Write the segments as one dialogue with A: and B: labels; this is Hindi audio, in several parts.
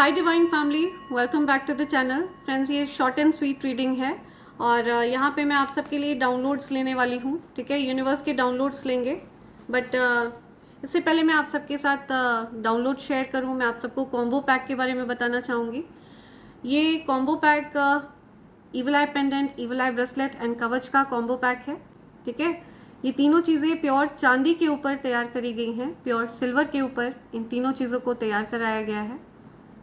A: Hi divine family, welcome back to the channel. Friends, ये शॉर्ट एंड स्वीट रीडिंग है और यहाँ पे मैं आप सबके लिए डाउनलोड्स लेने वाली हूँ। ठीक है, यूनिवर्स के डाउनलोड्स लेंगे। बट इससे पहले मैं आप सबके साथ डाउनलोड शेयर करूँ, मैं आप सबको कॉम्बो पैक के बारे में बताना चाहूँगी। ये combo pack evil I pendant, evil I bracelet and कवच का कॉम्बो पैक है। ठीक है, ये तीनों चीज़ें प्योर चांदी के ऊपर तैयार करी गई हैं, प्योर सिल्वर के ऊपर इन तीनों चीज़ों को तैयार कराया गया है।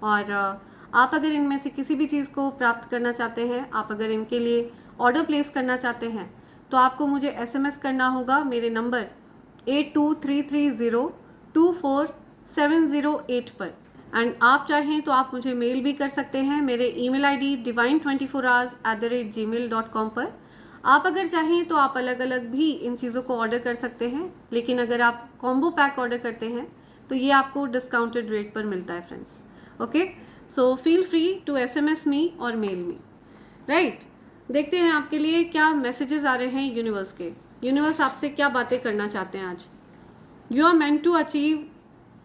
A: और आप अगर इनमें से किसी भी चीज़ को प्राप्त करना चाहते हैं, आप अगर इनके लिए ऑर्डर प्लेस करना चाहते हैं, तो आपको मुझे SMS करना होगा मेरे नंबर 8233024708 पर। एंड आप चाहें तो आप मुझे मेल भी कर सकते हैं मेरे ईमेल ID divine24hours@gmail.com पर। आप अगर चाहें तो आप अलग अलग भी इन चीज़ों को ऑर्डर कर सकते हैं, लेकिन अगर आप कॉम्बो पैक ऑर्डर करते हैं तो ये आपको डिस्काउंटेड रेट पर मिलता है friends. Okay, so feel free to SMS me और मेल मी। राइट, देखते हैं आपके लिए क्या मैसेजेस आ रहे हैं यूनिवर्स के। यूनिवर्स आपसे क्या बातें करना चाहते हैं आज। You are meant to achieve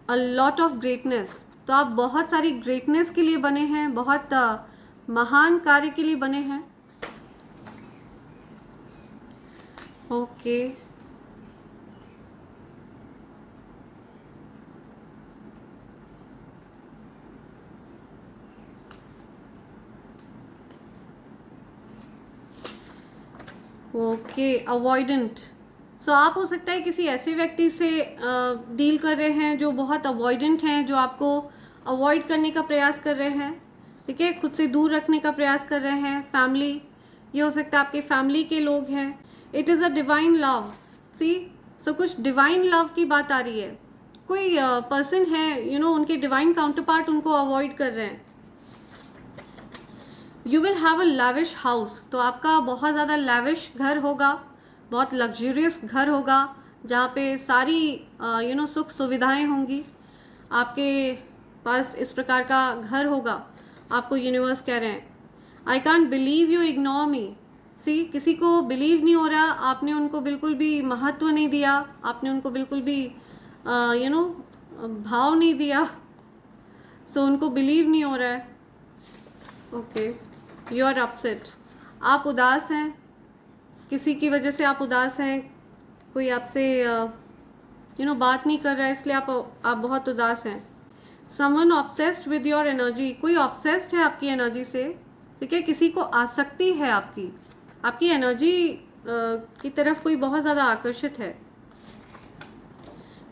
A: a lot of greatness. तो आप बहुत सारी ग्रेटनेस के लिए बने हैं, बहुत महान कार्य के लिए बने हैं। Okay, okay, avoidant. सो आप हो सकता है किसी ऐसे व्यक्ति से डील कर रहे हैं जो बहुत अवॉइडेंट हैं, जो आपको अवॉइड करने का प्रयास कर रहे हैं। ठीक है, खुद से दूर रखने का प्रयास कर रहे हैं। फैमिली, ये हो सकता है आपके फैमिली के लोग हैं। It is a divine love. See, so कुछ डिवाइन लव की बात आ रही है। कोई पर्सन है, उनके डिवाइन काउंटर पार्ट उनको अवॉइड कर रहे हैं। You will have a lavish house. तो आपका बहुत ज़्यादा लैविश घर होगा, बहुत लग्जूरियस घर होगा, जहाँ पे सारी सुख सुविधाएं होंगी। आपके पास इस प्रकार का घर होगा। आपको यूनिवर्स कह रहे हैं, I can't believe you ignore me. See, किसी को बिलीव नहीं हो रहा, आपने उनको बिल्कुल भी महत्व नहीं दिया, आपने उनको बिल्कुल भी भाव नहीं दिया। सो उनको बिलीव नहीं हो रहा है। Okay, you are upset. आप उदास हैं, किसी की वजह से आप उदास हैं। कोई आपसे बात नहीं कर रहा है, इसलिए आप बहुत उदास हैं। Someone obsessed with your energy. कोई ऑब्सेस्ड है आपकी एनर्जी से। ठीक है, किसी को आसक्ति है आपकी एनर्जी की तरफ कोई बहुत ज़्यादा आकर्षित है।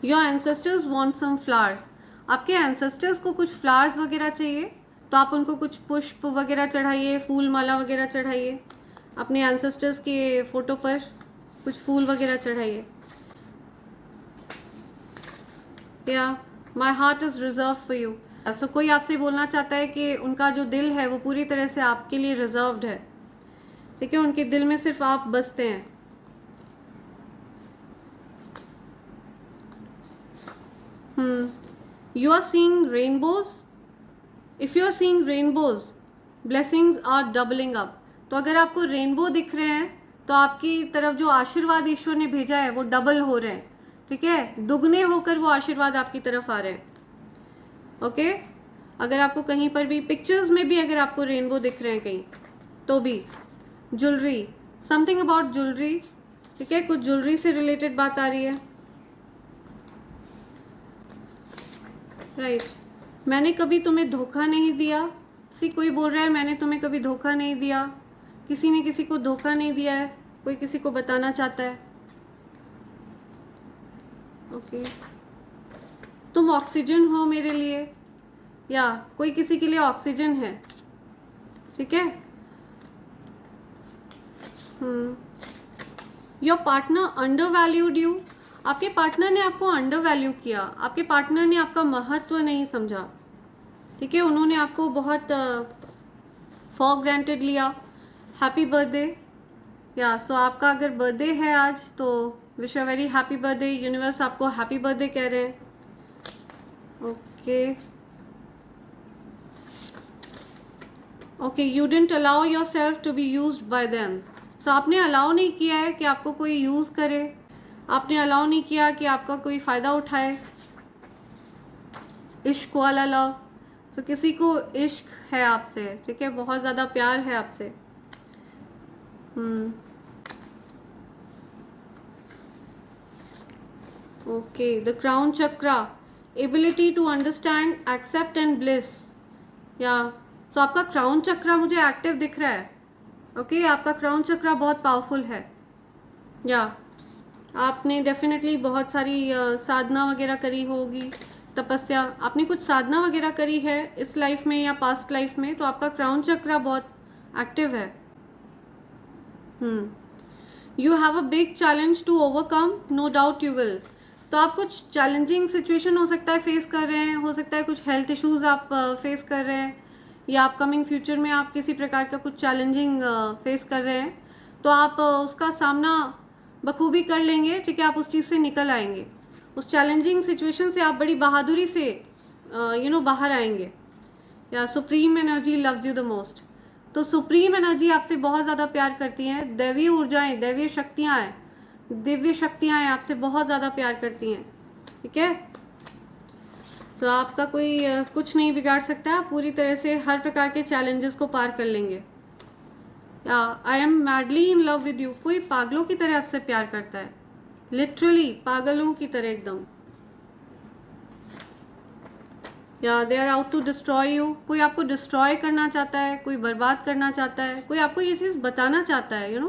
A: Your ancestors want some flowers. आपके एंसेस्टर्स को कुछ फ्लावर्स वगैरह चाहिए, तो आप उनको कुछ पुष्प वगैरह चढ़ाइए, फूल माला वगैरह चढ़ाइए। अपने एंसेस्टर्स के फ़ोटो पर कुछ फूल वगैरह चढ़ाइए। या my heart is reserve for you. So कोई आपसे बोलना चाहता है कि उनका जो दिल है वो पूरी तरह से आपके लिए रिजर्व्ड है। ठीक है, उनके दिल में सिर्फ आप बसते हैं। You are seeing rainbows. If you are seeing rainbows, blessings are doubling up. तो अगर आपको रेनबो दिख रहे हैं तो आपकी तरफ जो आशीर्वाद ईश्वर ने भेजा है वो डबल हो रहे हैं। ठीक है, दुगने होकर वो आशीर्वाद आपकी तरफ आ रहे हैं। ओके, अगर आपको कहीं पर भी पिक्चर्स में भी अगर आपको रेनबो दिख रहे हैं कहीं, तो भी ज्वेलरी, समथिंग अबाउट ज्वेलरी। ठीक है, कुछ ज्वेलरी से रिलेटेड बात आ रही है। राइट, मैंने कभी तुम्हें धोखा नहीं दिया। कोई बोल रहा है मैंने तुम्हें कभी धोखा नहीं दिया। किसी ने किसी को धोखा नहीं दिया है, कोई किसी को बताना चाहता है। ओके, तुम ऑक्सीजन हो मेरे लिए, या कोई किसी के लिए ऑक्सीजन है। ठीक है, your partner under valued you. आपके पार्टनर ने आपको अंडर वैल्यू किया, आपके पार्टनर ने आपका महत्व नहीं समझा। ठीक है, उन्होंने आपको बहुत फॉर ग्रांटेड लिया। हैप्पी बर्थडे। या सो आपका अगर बर्थडे है आज तो wish a very happy birthday. Universe आपको हैप्पी बर्थडे कह रहे हैं। Okay, okay, you didn't allow yourself to be used by them. So आपने अलाउ नहीं किया है कि आपको कोई यूज़ करे, आपने अलाउ नहीं किया कि आपका कोई फ़ायदा उठाए। इश्क वाला लव। सो किसी को इश्क है आपसे, ठीक है, बहुत ज़्यादा प्यार है आपसे। Okay, the crown chakra, ability to understand, accept and bliss. या सो आपका क्राउन चक्रा मुझे एक्टिव दिख रहा है। ओके, आपका क्राउन चक्रा बहुत पावरफुल है। या आपने डेफिनेटली बहुत सारी साधना वगैरह करी होगी, तपस्या, आपने कुछ साधना वगैरह करी है इस लाइफ में या पास्ट लाइफ में, तो आपका क्राउन चक्रा बहुत एक्टिव है। You have a big challenge to overcome, no doubt you will. तो आप कुछ चैलेंजिंग सिचुएशन हो सकता है फेस कर रहे हैं, हो सकता है कुछ हेल्थ इश्यूज आप फेस कर रहे हैं, या अपकमिंग फ्यूचर में आप किसी प्रकार का कुछ चैलेंजिंग फेस कर रहे हैं, तो आप उसका सामना बखूबी कर लेंगे, ठीक है, आप उस चीज़ से निकल आएंगे। उस चैलेंजिंग सिचुएशन से आप बड़ी बहादुरी से बाहर आएंगे। या supreme energy loves you the most. तो सुप्रीम एनर्जी आपसे बहुत ज़्यादा प्यार करती हैं। दैवीय ऊर्जाएं, दैवीय शक्तियाँ हैं, दिव्य शक्तियाँ आपसे बहुत ज़्यादा प्यार करती हैं, ठीक है। तो आपका कोई कुछ नहीं बिगाड़ सकता, आप पूरी तरह से हर प्रकार के चैलेंजेस को पार कर लेंगे। या I am madly in love with you, कोई पागलों की तरह आपसे प्यार करता है, लिटरली पागलों की तरह एकदम। या they are out to destroy you, कोई आपको डिस्ट्रॉय करना चाहता है, कोई बर्बाद करना चाहता है, कोई आपको ये चीज़ बताना चाहता है,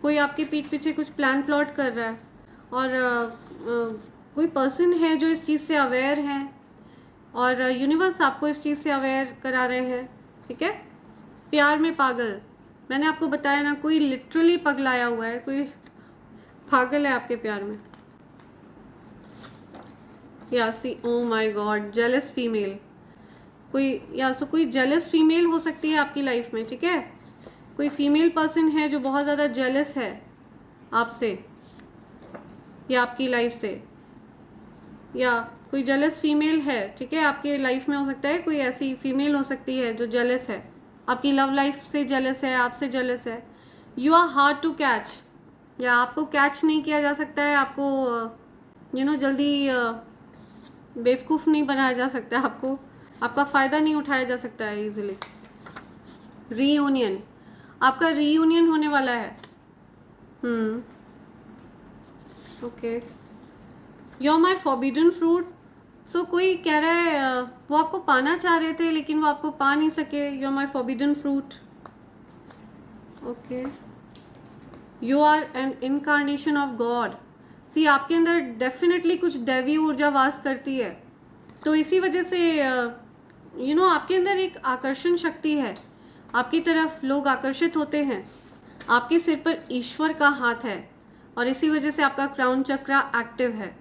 A: कोई आपके पीठ पीछे कुछ प्लान प्लॉट कर रहा है। और कोई पर्सन है जो इस चीज़ से अवेयर है, और यूनिवर्स आपको इस चीज़ से अवेयर करा रहे हैं, ठीक है। प्यार में पागल, मैंने आपको बताया ना, कोई लिटरली पगलाया हुआ है, कोई पागल है आपके प्यार में। या see, oh my God, jealous female, कोई जेलस फीमेल हो सकती है आपकी लाइफ में, ठीक है। कोई फीमेल पर्सन है जो बहुत ज़्यादा जेलस है आपसे या आपकी लाइफ से, या कोई जेलस फीमेल है, ठीक है, आपके लाइफ में हो सकता है कोई ऐसी फीमेल हो सकती है जो जेलस है, आपकी लव लाइफ से जेलस है, आपसे जेलस है। You are hard to catch, या आपको कैच नहीं किया जा सकता है, आपको जल्दी बेवकूफ़ नहीं बनाया जा सकता, आपका फ़ायदा नहीं उठाया जा सकता है इजीली। रीयूनियन, आपका रीयूनियन होने वाला है। Okay, you are my forbidden fruit. So कोई कह रहा है वो आपको पाना चाह रहे थे लेकिन वो आपको पा नहीं सके। You are my forbidden fruit. Okay, you are an incarnation of God. See, आपके अंदर डेफिनेटली कुछ दैवी ऊर्जा वास करती है, तो इसी वजह से आपके अंदर एक आकर्षण शक्ति है, आपकी तरफ लोग आकर्षित होते हैं। आपके सिर पर ईश्वर का हाथ है और इसी वजह से आपका क्राउन चक्रा एक्टिव है,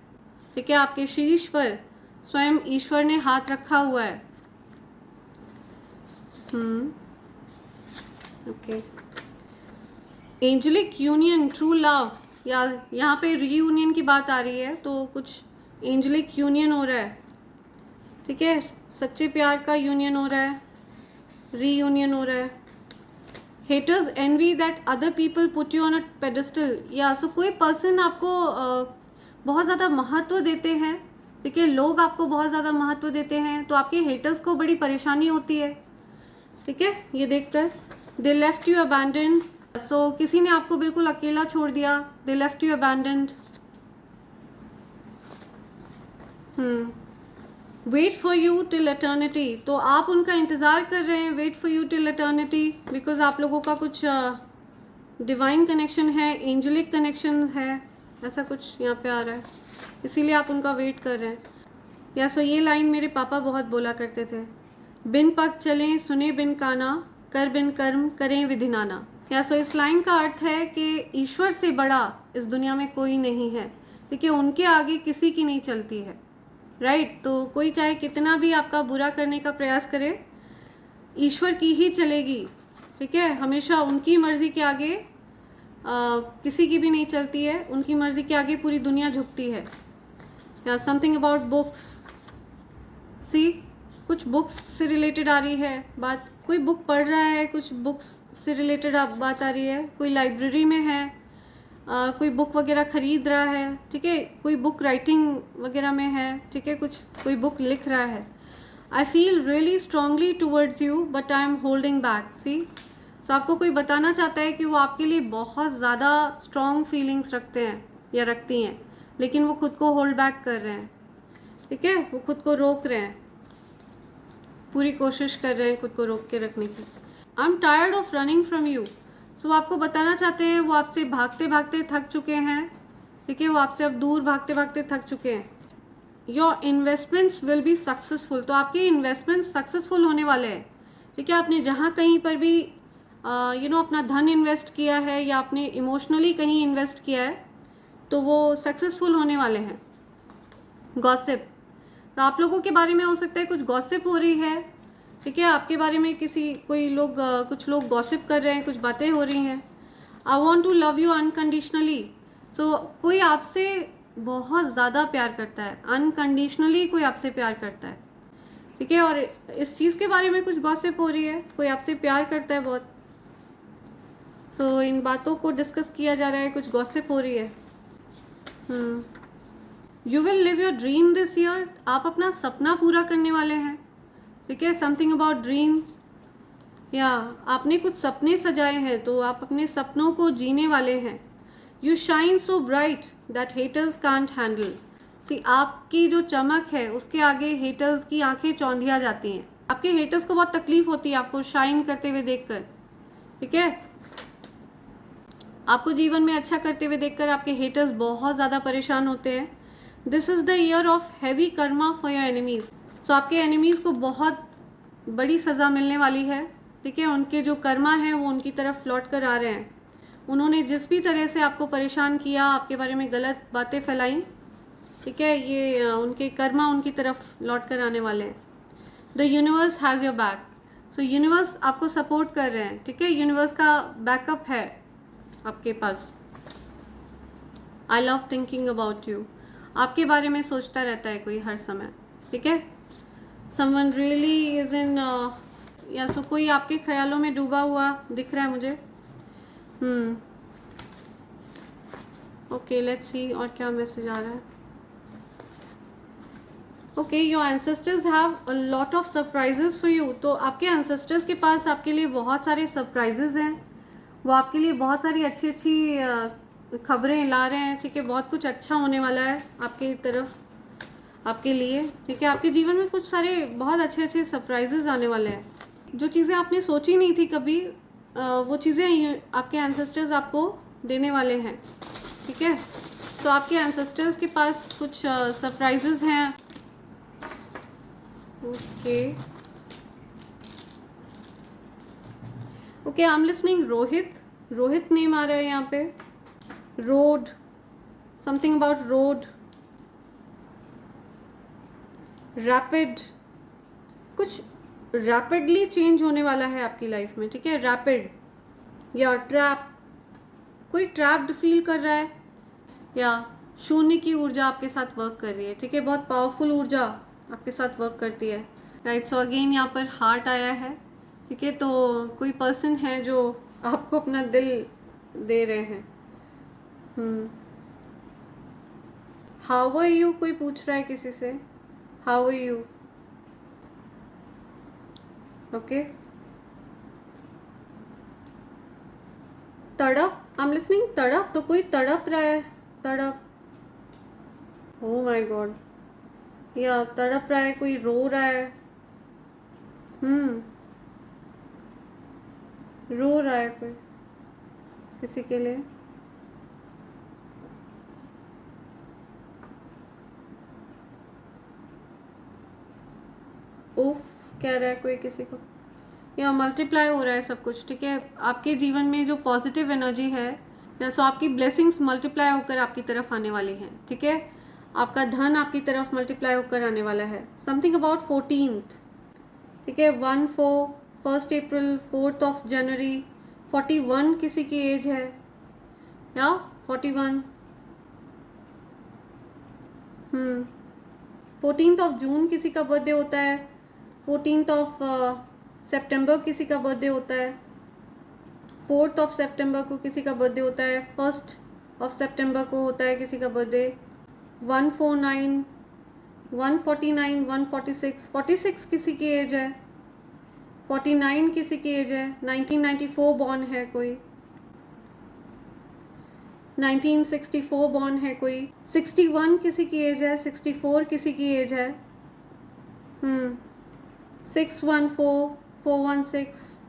A: ठीक है। आपके शीर्ष पर स्वयं ईश्वर ने हाथ रखा हुआ है। Okay, angelic union, true love, या यहाँ पे रीयूनियन की बात आ रही है, तो कुछ एंजलिक यूनियन हो रहा है, ठीक है, सच्चे प्यार का यूनियन हो रहा है, रीयूनियन हो रहा है। Haters envy that other people put you on a pedestal, या सो कोई पर्सन आपको बहुत ज़्यादा महत्व देते हैं, ठीक है, लोग आपको बहुत ज़्यादा महत्व देते हैं, तो आपके हेटर्स को बड़ी परेशानी होती है, ठीक है, ये देखकर। They left you abandon, so किसी ने आपको बिल्कुल अकेला छोड़ दिया। They left you abandoned. Wait for you till eternity, तो आप उनका इंतज़ार कर रहे हैं, wait for you till eternity, because आप लोगों का कुछ डिवाइन कनेक्शन है, एंजलिक कनेक्शन है, ऐसा कुछ यहाँ पे आ रहा है, इसीलिए आप उनका वेट कर रहे हैं। या सो ये लाइन मेरे पापा बहुत बोला करते थे, बिन पग चलें सुने बिन काना, कर बिन कर्म करें विधि नाना। या सो इस लाइन का अर्थ है कि ईश्वर से बड़ा इस दुनिया में कोई नहीं है, क्योंकि उनके आगे किसी की नहीं चलती है, राइट। तो कोई चाहे कितना भी आपका बुरा करने का प्रयास करे, ईश्वर की ही चलेगी, ठीक है, हमेशा उनकी मर्ज़ी के आगे किसी की भी नहीं चलती है, उनकी मर्ज़ी के आगे पूरी दुनिया झुकती है। या समथिंग अबाउट बुक्स, सी, कुछ बुक्स से रिलेटेड आ रही है बात, कोई बुक पढ़ रहा है, कुछ बुक्स से रिलेटेड बात आ रही है, कोई लाइब्रेरी में है, कोई बुक वगैरह ख़रीद रहा है, ठीक है, कोई बुक राइटिंग वगैरह में है, ठीक है, कोई बुक लिख रहा है। I feel really strongly towards you but I am holding back. See, so आपको कोई बताना चाहता है कि वो आपके लिए बहुत ज़्यादा स्ट्रॉन्ग फीलिंग्स रखते हैं या रखती हैं, लेकिन वो खुद को होल्ड बैक कर रहे हैं, ठीक है, वो खुद को रोक रहे हैं, पूरी कोशिश कर रहे हैं खुद को रोक के रखने की। I am tired of running from you. So वो आपको बताना चाहते हैं वो आपसे भागते भागते थक चुके हैं, ठीक है, वो आपसे अब दूर भागते भागते थक चुके हैं। Your investments will be successful. तो आपके इन्वेस्टमेंट्स सक्सेसफुल होने वाले हैं, ठीक है। आपने जहाँ कहीं पर भी अपना धन इन्वेस्ट किया है या आपने इमोशनली कहीं इन्वेस्ट किया है तो वो सक्सेसफुल होने वाले हैं। गॉसिप, तो आप लोगों के बारे में हो सकता है कुछ गॉसिप हो रही है, ठीक है, आपके बारे में कुछ लोग गॉसिप कर रहे हैं, कुछ बातें हो रही हैं। I want to love you unconditionally. So कोई आपसे बहुत ज़्यादा प्यार करता है, अनकंडीशनली कोई आपसे प्यार करता है, ठीक है। और इस चीज़ के बारे में कुछ गॉसिप हो रही है, कोई आपसे प्यार करता है बहुत। सो इन बातों को डिस्कस किया जा रहा है, कुछ गॉसिप हो रही है। You will live your dream this year. आप अपना सपना पूरा करने वाले हैं, ठीक है। समथिंग अबाउट ड्रीम, या आपने कुछ सपने सजाए हैं तो आप अपने सपनों को जीने वाले हैं। You shine so bright that haters can't handle. See, आपकी जो चमक है उसके आगे हेटर्स की आंखें चौंधिया जाती हैं। आपके हेटर्स को बहुत तकलीफ होती है आपको शाइन करते हुए देखकर, ठीक है। आपको जीवन में अच्छा करते हुए देखकर आपके हेटर्स बहुत ज़्यादा परेशान होते हैं। This is the year of heavy karma for your enemies. So आपके एनिमीज़ को बहुत बड़ी सज़ा मिलने वाली है, ठीक है। उनके जो कर्मा हैं वो उनकी तरफ लौट कर आ रहे हैं। उन्होंने जिस भी तरह से आपको परेशान किया, आपके बारे में गलत बातें फैलाई, ठीक है, ये उनके कर्मा उनकी तरफ लौट कर आने वाले हैं। The universe has your back. So universe आपको सपोर्ट कर रहे हैं, ठीक है, यूनिवर्स का बैकअप है आपके पास। I love thinking about you. आपके बारे में सोचता रहता है कोई हर समय, ठीक है। समवन रियली इज़ इन या सो कोई आपके ख्यालों में डूबा हुआ दिख रहा है मुझे। ओके, लेट्स सी और क्या मैसेज आ रहा है। Okay, your ancestors have a lot of surprises for you. तो आपके एंसेस्टर्स के पास आपके लिए बहुत सारे सरप्राइजेज हैं, वो आपके लिए बहुत सारी अच्छी अच्छी खबरें ला रहे हैं, ठीक है। बहुत कुछ अच्छा होने वाला है आपकी तरफ, आपके लिए, ठीक है। आपके जीवन में कुछ सारे बहुत अच्छे अच्छे सरप्राइजेज आने वाले हैं। जो चीज़ें आपने सोची नहीं थी कभी, वो चीज़ें आपके एंसेस्टर्स आपको देने वाले हैं, ठीक है। तो आपके एंसेस्टर्स के पास कुछ सरप्राइजेज हैं। Okay okay, I am listening Rohit. Rohit name आ रहा है यहाँ पे। Road, something about road, rapid, कुछ रैपिडली चेंज होने वाला है आपकी लाइफ में, ठीक है। रैपिड या ट्रैप, कोई ट्रैप्ड फील कर रहा है या शून्य की ऊर्जा आपके साथ वर्क कर रही है, ठीक है। बहुत पावरफुल ऊर्जा आपके साथ वर्क करती है, राइट। सो अगेन यहाँ पर हार्ट आया है, ठीक है। तो कोई पर्सन है जो आपको अपना दिल दे रहे हैं। हाउ आर यू, कोई पूछ रहा है किसी से, हाउ आर यू। ओके, तड़प, आई एम लिसनिंग तड़प। तो कोई तड़प रहा है, तड़प, ओह माय गॉड, या तड़प रहा है, कोई रो रहा है। रो रहा है कोई किसी के लिए। उफ कह रहा है कोई किसी को, या मल्टीप्लाई हो रहा है सब कुछ, ठीक है। आपके जीवन में जो पॉजिटिव एनर्जी है, या सो आपकी ब्लेसिंग्स मल्टीप्लाई होकर आपकी तरफ आने वाली हैं, ठीक है। आपका धन आपकी तरफ मल्टीप्लाई होकर आने वाला है। समथिंग अबाउट 14th, ठीक है। 1 अप्रैल, 4 जनवरी, 41 किसी की एज है, या 41। 14 जून किसी का बर्थडे होता है, 14 सितंबर किसी का बर्थडे होता है, 4 सितंबर को किसी का बर्थडे होता है, 1 ऑफ सितंबर को होता है किसी का बर्थडे। 149, 149, 146, 46 किसी की एज है। 49 किसी की एज है। 1994 बॉर्न है कोई। 1964 बॉर्न है कोई। 61 किसी की एज है। 64 किसी की एज है। 614, 416,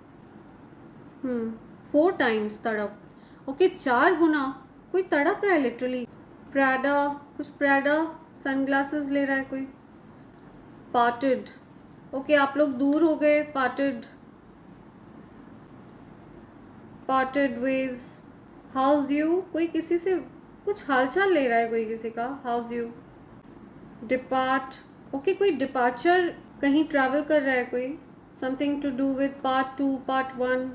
A: 4 टाइम्स तड़प। ओके, 4 गुना कोई तड़प रहा है लिटरली। प्राडा, कुछ प्राडा सनग्लासेस ले रहा है कोई। पार्टेड, ओके आप लोग दूर हो गए। Parted, parted ways. House you, कोई किसी से कुछ हालचाल ले रहा है कोई किसी का। House you. डिपार्ट, ओके कोई डिपार्चर, कहीं ट्रैवल कर रहा है कोई। Something to do with part 2, part 1।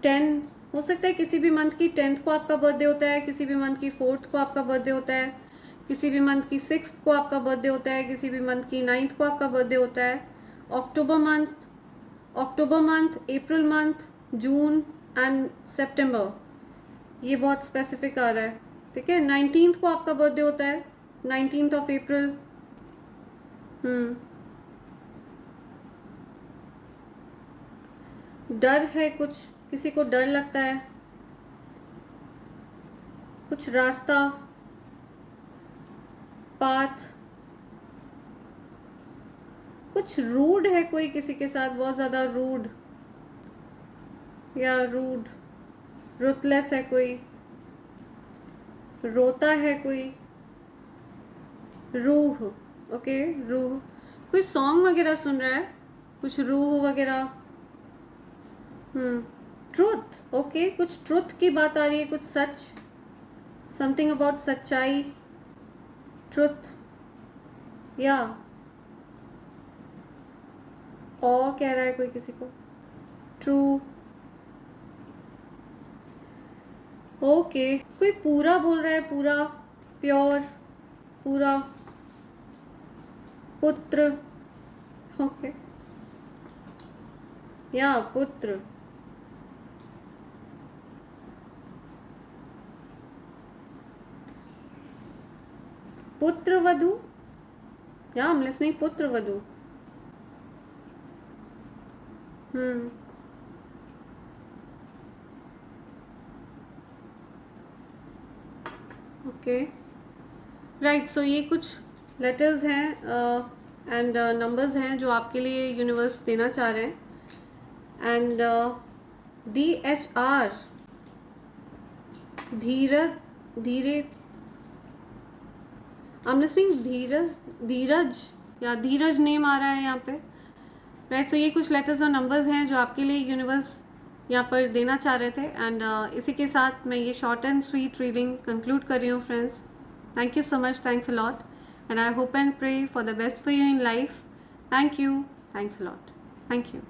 A: 10 हो सकता है किसी भी मंथ की 10th को आपका बर्थडे होता है, किसी भी मंथ की 4th को आपका बर्थडे होता है, किसी भी मंथ की 6th को आपका बर्थडे होता है, किसी भी मंथ की 9th को आपका बर्थडे होता है। October month, April month, June and September, ये बहुत स्पेसिफिक आ रहा है। ठीक है, 19th को आपका बर्थडे होता है, 19th ऑफ अप्रैल। डर है कुछ, किसी को डर लगता है। कुछ रास्ता, पाथ। कुछ रूड है कोई किसी के साथ, बहुत ज़्यादा रूड या रूड। रुथलेस है कोई। रोता है कोई। रूह, ओके रूह, कोई सॉन्ग वगैरह सुन रहा है, कुछ रूह वगैरह। ट्रुथ, ओके कुछ ट्रुथ की बात आ रही है, कुछ सच, समथिंग अबाउट सच्चाई। ट्रुथ या और कह रहा है कोई किसी को। ट्रू, ओके कोई पूरा बोल रहा है, पूरा, प्योर, पूरा। पुत्र, ओके या पुत्र। पुत्र वधु, या I'm listening, पुत्र वधु। ओके राइट, सो ये कुछ लेटर्स हैं एंड नंबर्स हैं जो आपके लिए यूनिवर्स देना चाह रहे हैं। एंड DHR, धीरज, धीरे, आई एम लिसनिंग धीरज, धीरज या धीरज नेम आ रहा है यहाँ पे। राइट, सो ये कुछ लेटर्स और नंबर्स हैं जो आपके लिए यूनिवर्स यहाँ पर देना चाह रहे थे। एंड इसी के साथ मैं ये short and sweet reading conclude कर रही हूँ friends. Thank you so much, thanks a lot, and I hope and pray for the best for you in life. Thank you, thanks a lot, thank you.